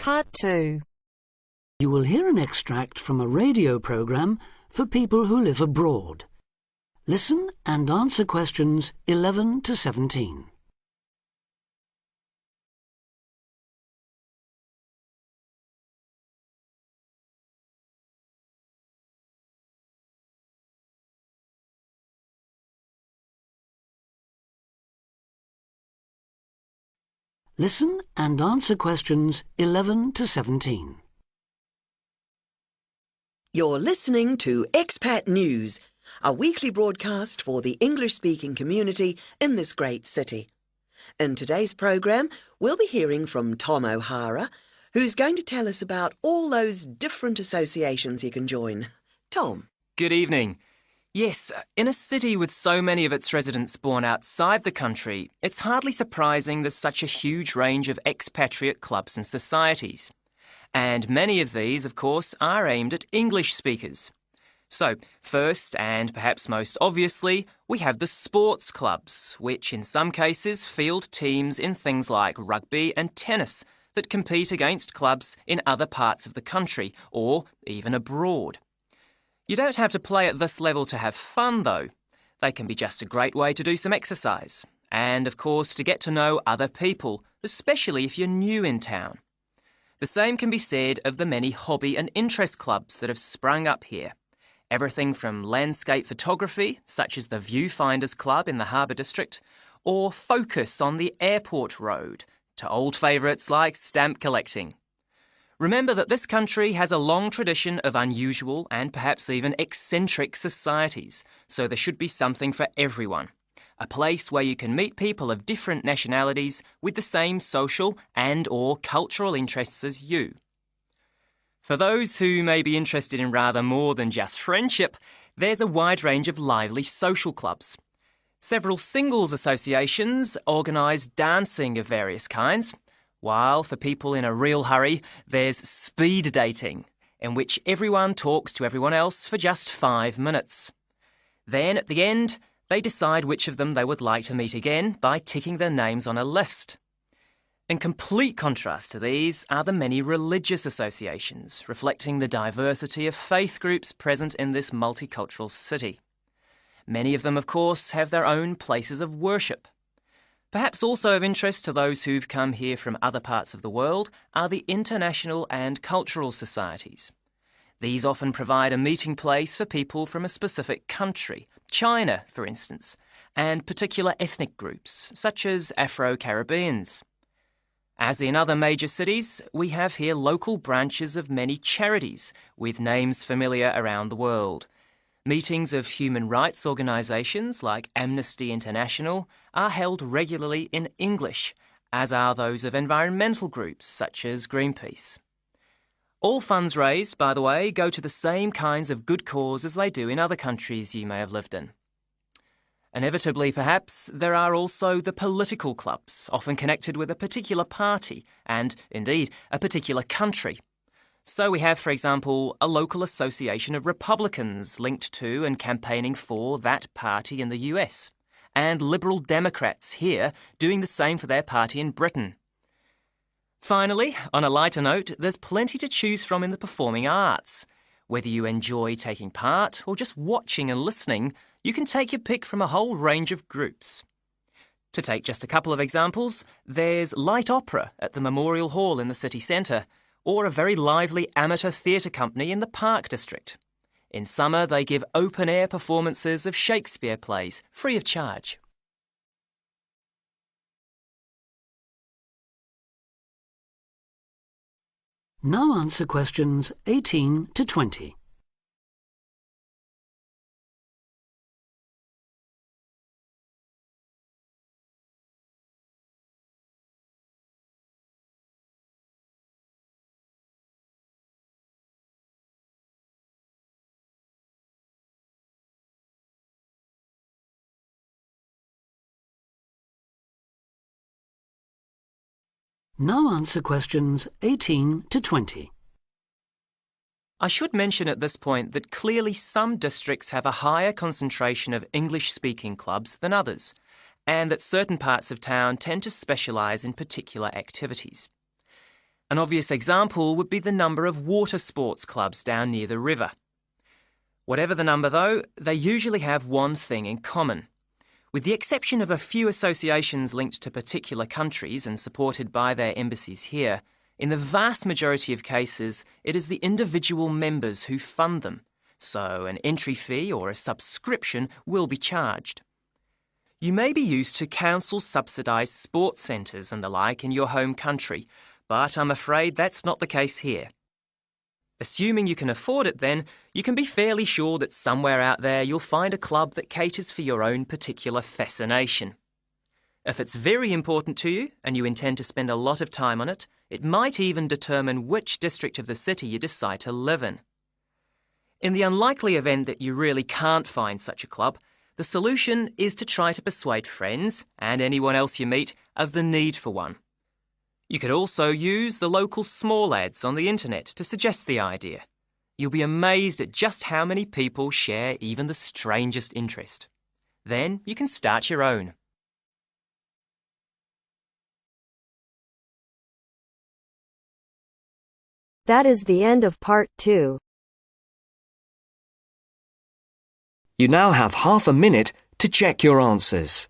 Part 2. You will hear an extract from a radio programme for people who live abroad. Listen and answer questions 11 to 17. Listen and answer questions 11 to 17. You're listening to Expat News, a weekly broadcast for the English-speaking community in this great city. In today's programme, we'll be hearing from Tom O'Hara, who's going to tell us about all those different associations you can join. Tom. Good evening. Yes, in a city with so many of its residents born outside the country, it's hardly surprising there's such a huge range of expatriate clubs and societies. And many of these, of course, are aimed at English speakers. So, first and perhaps most obviously, we have the sports clubs, which in some cases field teams in things like rugby and tennis that compete against clubs in other parts of the country or even abroad. You don't have to play at this level to have fun, though. They can be just a great way to do some exercise and, of course, to get to know other people, especially if you're new in town. The same can be said of the many hobby and interest clubs that have sprung up here. Everything from landscape photography, such as the Viewfinders Club in the Harbour District, or Focus on the Airport Road, to old favourites like stamp collecting. Remember that this country has a long tradition of unusual and perhaps even eccentric societies, so there should be something for everyone. A place where you can meet people of different nationalities with the same social and/or cultural interests as you. For those who may be interested in rather more than just friendship, there's a wide range of lively social clubs. Several singles associations organise dancing of various kinds, while for people in a real hurry, there's speed dating, in which everyone talks to everyone else for just 5 minutes. Then, at the end, they decide which of them they would like to meet again by ticking their names on a list. In complete contrast to these are the many religious associations, reflecting the diversity of faith groups present in this multicultural city. Many of them, of course, have their own places of worship. Perhaps also of interest to those who've come here from other parts of the world are the international and cultural societies. These often provide a meeting place for people from a specific country, China, for instance, and particular ethnic groups, such as Afro-Caribbeans. As in other major cities, we have here local branches of many charities with names familiar around the world. Meetings of human rights organisations like Amnesty International are held regularly in English, as are those of environmental groups such as Greenpeace. All funds raised, by the way, go to the same kinds of good cause as they do in other countries you may have lived in. Inevitably, perhaps, there are also the political clubs, often connected with a particular party and, indeed, a particular country. So we have, for example, a local association of Republicans linked to and campaigning for that party in the US, and Liberal Democrats here doing the same for their party in Britain. Finally, on a lighter note, there's plenty to choose from in the performing arts. Whether you enjoy taking part or just watching and listening, you can take your pick from a whole range of groups. To take just a couple of examples, there's light opera at the Memorial Hall in the city centre, or a very lively amateur theatre company in the Park District. In summer, they give open-air performances of Shakespeare plays, free of charge. Now answer questions 18 to 20. Now answer questions 18 to 20. I should mention at this point that clearly some districts have a higher concentration of English-speaking clubs than others, and that certain parts of town tend to specialise in particular activities. An obvious example would be the number of water sports clubs down near the river. Whatever the number, though, they usually have one thing in common. With the exception of a few associations linked to particular countries and supported by their embassies here, in the vast majority of cases, it is the individual members who fund them, so an entry fee or a subscription will be charged. You may be used to council-subsidised sports centres and the like in your home country, but I'm afraid that's not the case here. Assuming you can afford it then, you can be fairly sure that somewhere out there you'll find a club that caters for your own particular fascination. If it's very important to you and you intend to spend a lot of time on it, it might even determine which district of the city you decide to live in. In the unlikely event that you really can't find such a club, the solution is to try to persuade friends and anyone else you meet of the need for one. You could also use the local small ads on the internet to suggest the idea. You'll be amazed at just how many people share even the strangest interest. Then you can start your own. That is the end of Part 2. You now have half a minute to check your answers.